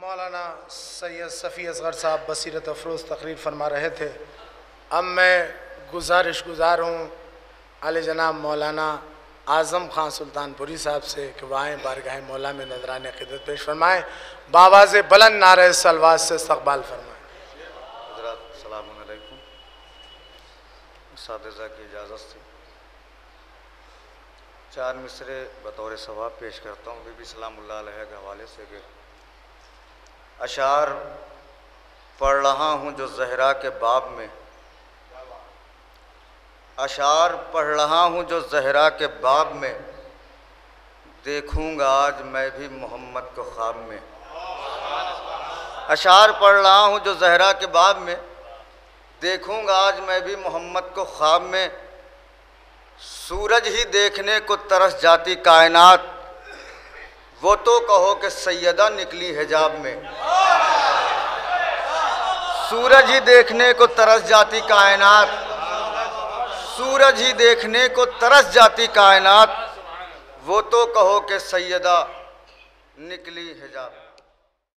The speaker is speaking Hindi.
मौलाना सैयद सफ़ी असगर साहब बसीरत अफरोज़ तकरीर फरमा रहे थे। अब मैं गुज़ार हूँ आले जनाब मौलाना आज़म ख़ान सुल्तानपुरी साहब से कि वह आएँ बारगाह मौला में नजरान क़िदरत पेश फरमाएँ, बावाज़ बुलंद नारे सलवात से इस्तक़बाल फरमाएँ। हज़रात सलाम अलैकुम। सादिज़ा की इजाज़त से चार मिसरे बतौर सवाब पेश करता हूँ बीबी सलामुल्लाह अलैहा के हवाले से कि अशार पढ़ रहा हूँ जो ज़हरा के बाब में, अशार पढ़ रहा हूँ जो ज़हरा के बाब में, देखूँगा आज मैं भी मोहम्मद को ख्वाब में। अशार पढ़ रहा हूँ जो ज़हरा के बाब में, देखूँगा आज मैं भी मोहम्मद को ख्वाब में। सूरज ही देखने को तरस जाती कायनात, वो तो कहो कि सैयदा निकली हिजाब में। सूरज ही देखने को तरस जाती कायनात, सूरज ही देखने को तरस जाती कायनात, वो तो कहो कि सैयदा निकली हिजाब।